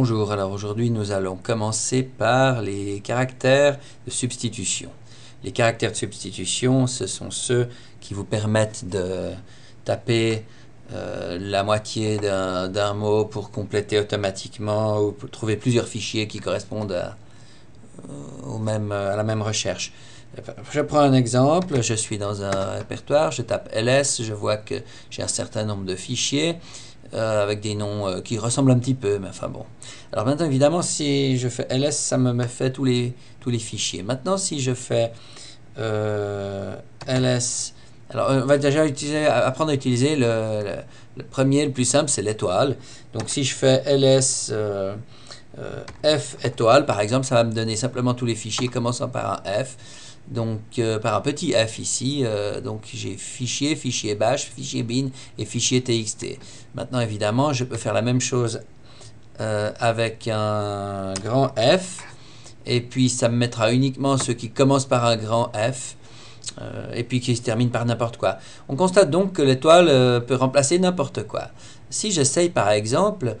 Bonjour, alors aujourd'hui nous allons commencer par les caractères de substitution. Les caractères de substitution, ce sont ceux qui vous permettent de taper la moitié d'un mot pour compléter automatiquement ou pour trouver plusieurs fichiers qui correspondent à la même recherche. Je prends un exemple, je suis dans un répertoire, je tape ls, je vois que j'ai un certain nombre de fichiers avec des noms qui ressemblent un petit peu, mais enfin bon. Alors maintenant, évidemment, si je fais ls, ça me fait tous les fichiers. Maintenant, si je fais ls, alors on va déjà apprendre à utiliser le premier, le plus simple, c'est l'étoile. Donc si je fais ls f étoile, par exemple, ça va me donner simplement tous les fichiers commençant par un f. Donc par un petit f ici, donc j'ai fichier, fichier bash, fichier bin et fichier txt. Maintenant évidemment je peux faire la même chose avec un grand F, et puis ça me mettra uniquement ceux qui commencent par un grand F, et puis qui se terminent par n'importe quoi. On constate donc que l'étoile peut remplacer n'importe quoi. Si j'essaye par exemple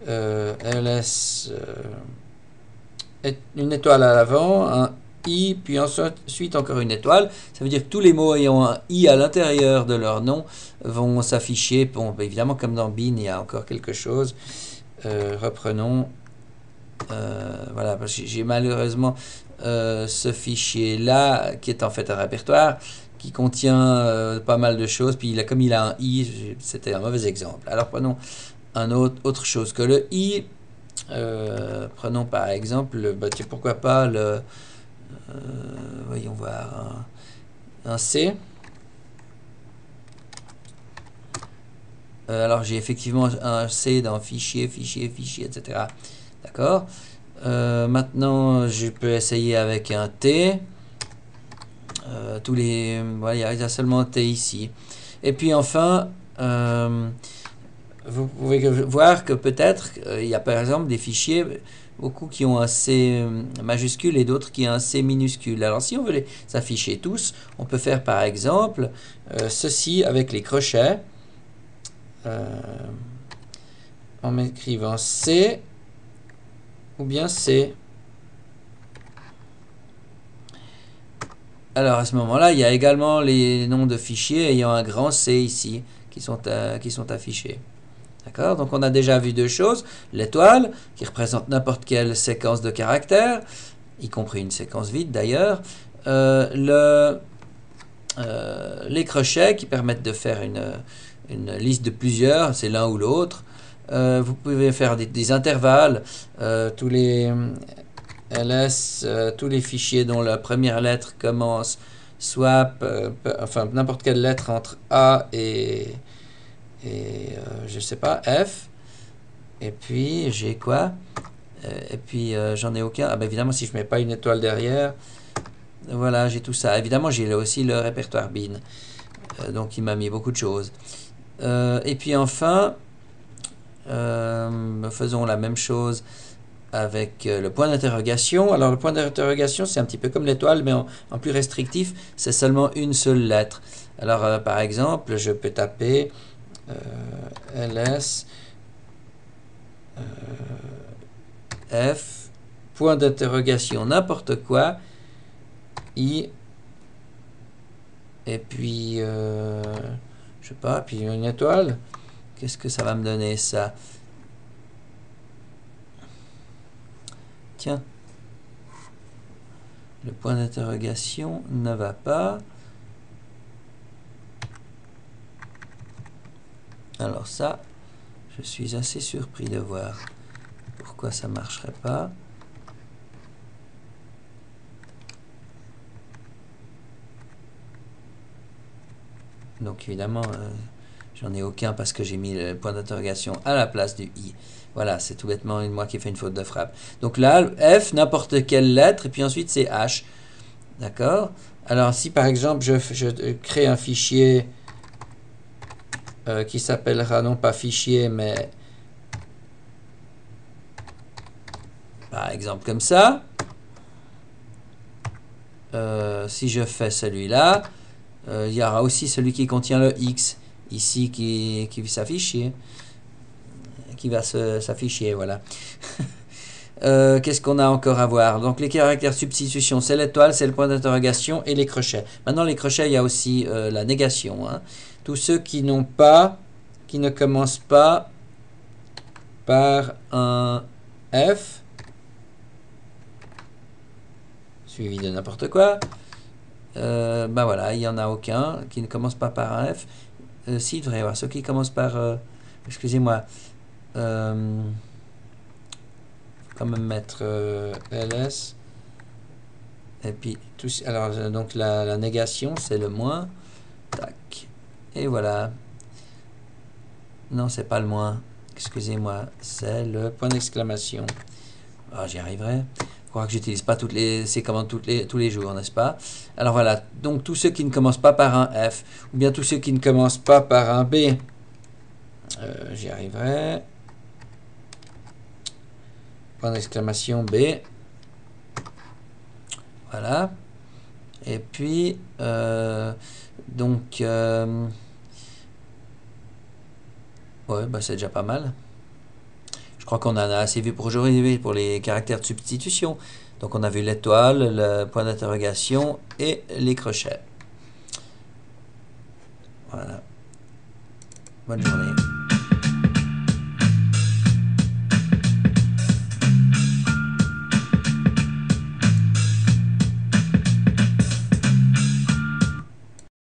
ls une étoile à l'avant, un i, puis ensuite encore une étoile, ça veut dire que tous les mots ayant un i à l'intérieur de leur nom vont s'afficher. Bon, évidemment, comme dans bin, il y a encore quelque chose. Reprenons. Voilà, parce que j'ai malheureusement ce fichier-là, qui est en fait un répertoire, qui contient pas mal de choses, puis comme il a un i, c'était un mauvais exemple. Alors prenons autre chose que le i. Prenons par exemple, pourquoi pas le... voyons voir, un C. Alors j'ai effectivement un C dans fichier, fichier, fichier, etc. D'accord. Maintenant, je peux essayer avec un T. Voilà, il y a seulement un T ici. Et puis enfin, vous pouvez voir que peut-être il y a par exemple des fichiers, beaucoup qui ont un C majuscule et d'autres qui ont un C minuscule. Alors si on veut les afficher tous, on peut faire par exemple ceci avec les crochets, en écrivant C ou bien C. Alors à ce moment-là, il y a également les noms de fichiers ayant un grand C ici qui sont affichés. D'accord? Donc on a déjà vu deux choses. L'étoile, qui représente n'importe quelle séquence de caractères, y compris une séquence vide d'ailleurs. Les crochets, qui permettent de faire une liste de plusieurs, c'est l'un ou l'autre. Vous pouvez faire des intervalles, tous les ls, tous les fichiers dont la première lettre commence swap, enfin n'importe quelle lettre entre A et je sais pas, F, et puis j'ai quoi, et puis j'en ai aucun. Ah ben évidemment, si je mets pas une étoile derrière, voilà, j'ai tout ça. Évidemment, j'ai aussi le répertoire bin, donc il m'a mis beaucoup de choses. Et puis enfin, faisons la même chose avec le point d'interrogation. Alors le point d'interrogation, c'est un petit peu comme l'étoile, mais en plus restrictif, c'est seulement une seule lettre. Alors par exemple, je peux taper ls f point d'interrogation n'importe quoi i, et puis je sais pas, puis une étoile. Qu'est-ce que ça va me donner ça? Tiens, le point d'interrogation ne va pas. Alors ça, je suis assez surpris de voir pourquoi ça ne marcherait pas. Donc évidemment, j'en ai aucun parce que j'ai mis le point d'interrogation à la place du i. Voilà, c'est tout bêtement moi qui ai fait une faute de frappe. Donc là, F, n'importe quelle lettre, et puis ensuite c'est H. D'accord? Alors si par exemple je crée un fichier qui s'appellera non pas fichier, mais par exemple comme ça. Si je fais celui-là, il y aura aussi celui qui contient le X ici qui s'affiche, qui va s'afficher, voilà. qu'est-ce qu'on a encore à voir? Donc les caractères substitution, c'est l'étoile, c'est le point d'interrogation et les crochets. Maintenant les crochets, il y a aussi la négation. Hein. Tous ceux qui n'ont pas, qui ne commencent pas par un F, suivi de n'importe quoi, ben voilà, il n'y en a aucun qui ne commence pas par un F. Si, il devrait y avoir ceux qui commencent par, excusez-moi, quand même mettre ls, et puis, alors donc la négation, c'est le moins, tac, et voilà, non, c'est pas le moins, excusez-moi, c'est le point d'exclamation. Ah, j'y arriverai. Je crois que j'utilise pas ces commandes tous les jours, n'est-ce pas? Alors voilà, donc tous ceux qui ne commencent pas par un F, ou bien tous ceux qui ne commencent pas par un B, j'y arriverai. Point d'exclamation B. Voilà. Et puis, donc, ouais, bah c'est déjà pas mal. Je crois qu'on en a assez vu pour aujourd'hui pour les caractères de substitution. Donc on a vu l'étoile, le point d'interrogation et les crochets. Voilà. Bonne journée.